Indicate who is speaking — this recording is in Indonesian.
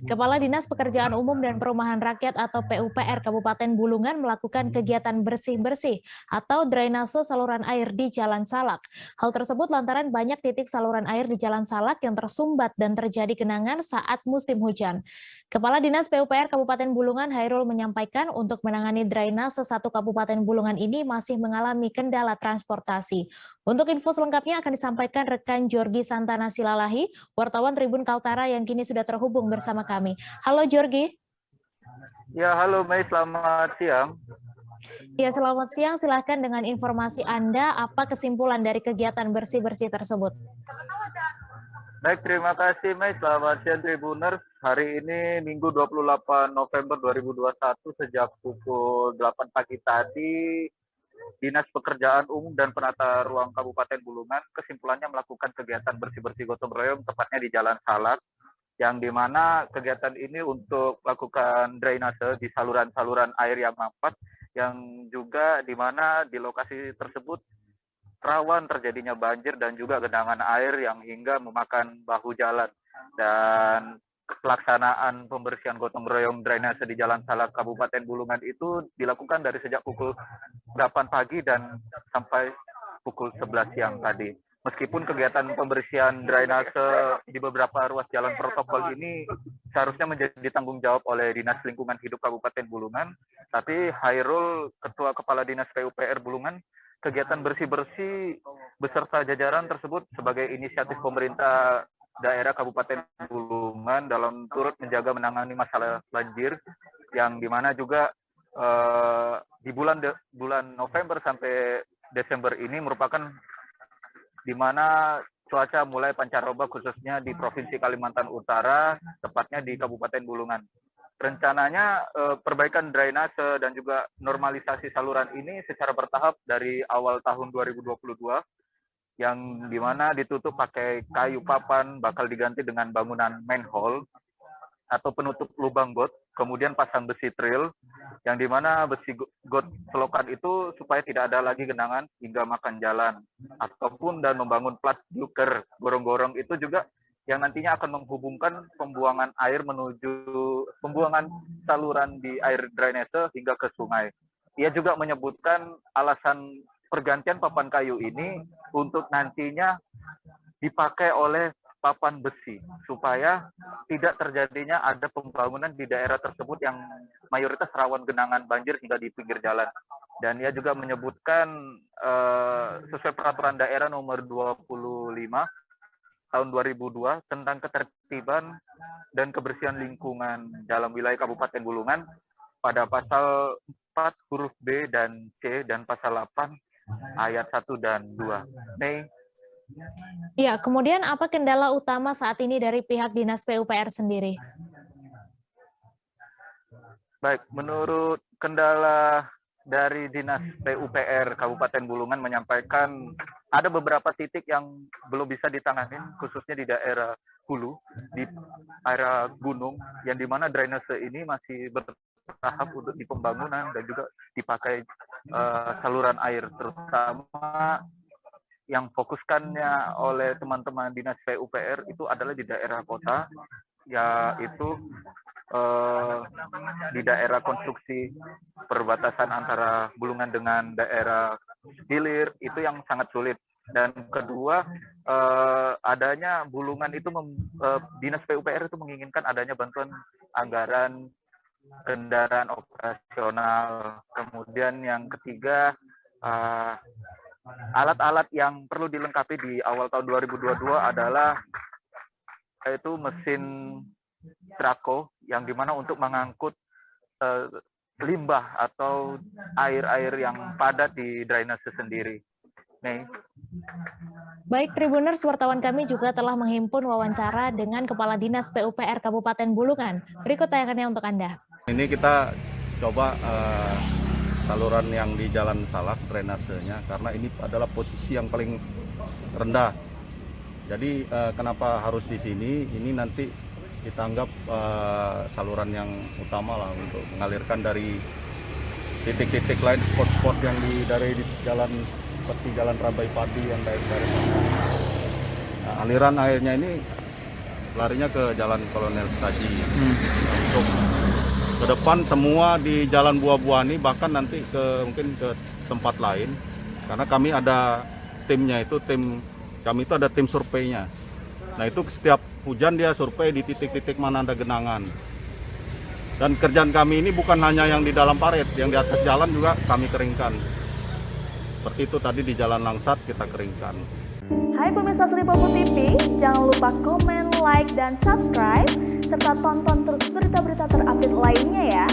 Speaker 1: Kepala Dinas Pekerjaan Umum dan Perumahan Rakyat atau PUPR Kabupaten Bulungan melakukan kegiatan bersih-bersih atau drainase saluran air di Jalan Salak. Hal tersebut lantaran banyak titik saluran air di Jalan Salak yang tersumbat dan terjadi genangan saat musim hujan. Kepala Dinas PUPR Kabupaten Bulungan Hairul menyampaikan untuk menangani drainase satu Kabupaten Bulungan ini masih mengalami kendala transportasi. Untuk info selengkapnya akan disampaikan rekan Jorgi Santana Silalahi, wartawan Tribun Kaltara yang kini sudah terhubung bersama kami. Halo Jorgi.
Speaker 2: Ya, halo Mei, selamat siang.
Speaker 1: Ya, selamat siang. Silahkan dengan informasi Anda, apa kesimpulan dari kegiatan bersih-bersih tersebut?
Speaker 2: Baik, terima kasih Mei. Selamat siang Tribuners. Hari ini Minggu 28 November 2021 sejak pukul 8 pagi tadi, Dinas Pekerjaan Umum dan Penata Ruang Kabupaten Bulungan kesimpulannya melakukan kegiatan bersih-bersih gotong royong tepatnya di Jalan Salak, yang dimana kegiatan ini untuk melakukan drainase di saluran-saluran air yang mampet, yang juga dimana di lokasi tersebut rawan terjadinya banjir dan juga genangan air yang hingga memakan bahu jalan. Dan pelaksanaan pembersihan gotong royong drainase di Jalan Salak Kabupaten Bulungan itu dilakukan dari sejak pukul 8 pagi dan sampai pukul 11 siang tadi. Meskipun kegiatan pembersihan drainase di beberapa ruas jalan protokol ini seharusnya menjadi tanggung jawab oleh Dinas Lingkungan Hidup Kabupaten Bulungan, tapi Hairul, Ketua Kepala Dinas PUPR Bulungan, kegiatan bersih-bersih beserta jajaran tersebut sebagai inisiatif pemerintah daerah Kabupaten Bulungan dalam turut menjaga menangani masalah banjir, yang dimana juga di bulan November sampai Desember ini merupakan di mana cuaca mulai pancaroba khususnya di Provinsi Kalimantan Utara, tepatnya di Kabupaten Bulungan. Rencananya perbaikan drainase dan juga normalisasi saluran ini secara bertahap dari awal tahun 2022, yang dimana ditutup pakai kayu papan, bakal diganti dengan bangunan manhole atau penutup lubang got, kemudian pasang besi trail, yang dimana besi got selokan itu supaya tidak ada lagi genangan hingga makan jalan, ataupun dan membangun plat juker gorong-gorong itu juga yang nantinya akan menghubungkan pembuangan air menuju pembuangan saluran di air drainase hingga ke sungai. Ia juga menyebutkan alasan pergantian papan kayu ini untuk nantinya dipakai oleh papan besi supaya tidak terjadinya ada pembangunan di daerah tersebut yang mayoritas rawan genangan banjir hingga di pinggir jalan. Dan ia juga menyebutkan sesuai peraturan daerah nomor 25 tahun 2002 tentang ketertiban dan kebersihan lingkungan dalam wilayah Kabupaten Bulungan, pada pasal 4 huruf B dan C dan pasal 8 ayat 1 dan 2. Mei.
Speaker 1: Ya, kemudian apa kendala utama saat ini dari pihak Dinas PUPR sendiri?
Speaker 2: Baik, menurut kendala dari Dinas PUPR Kabupaten Bulungan menyampaikan ada beberapa titik yang belum bisa ditangani, khususnya di daerah hulu, di area gunung, yang dimana drainase ini masih bertahap untuk di pembangunan dan juga dipakai saluran air, terutama yang fokuskannya oleh teman-teman Dinas PUPR itu adalah di daerah kota, yaitu di daerah konstruksi perbatasan antara Bulungan dengan daerah Hilir, itu yang sangat sulit. Dan kedua, adanya Bulungan itu Dinas PUPR itu menginginkan adanya bantuan anggaran kendaraan operasional. Kemudian yang ketiga, alat-alat yang perlu dilengkapi di awal tahun 2022 adalah yaitu mesin trako, yang dimana untuk mengangkut limbah atau air-air yang padat di drainase sendiri. Nih.
Speaker 1: Baik, Tribuners, wartawan kami juga telah menghimpun wawancara dengan Kepala Dinas PUPR Kabupaten Bulungan. Berikut tayangannya untuk Anda.
Speaker 3: Ini kita coba saluran yang di Jalan Salak drainasenya, karena ini adalah posisi yang paling rendah. Jadi kenapa harus di sini? Ini nanti kita anggap saluran yang utama lah untuk mengalirkan dari titik-titik lain, spot-spot yang dari Jalan seperti Jalan Rabai Padi yang daerah-daerah sana. Nah, aliran airnya ini larinya ke Jalan Kolonel Setaji. Untuk ke depan semua di Jalan Buah-Buah bahkan nanti mungkin ke tempat lain, karena kami ada timnya itu, kami itu ada tim surveinya. Nah itu setiap hujan dia survei di titik-titik mana ada genangan. Dan kerjaan kami ini bukan hanya yang di dalam parit, yang di atas jalan juga kami keringkan. Seperti itu tadi di Jalan Langsat kita keringkan.
Speaker 4: Hai pemirsa Sri Popo TV, jangan lupa komen, like, dan subscribe, serta tonton terus berita-berita terupdate lainnya ya.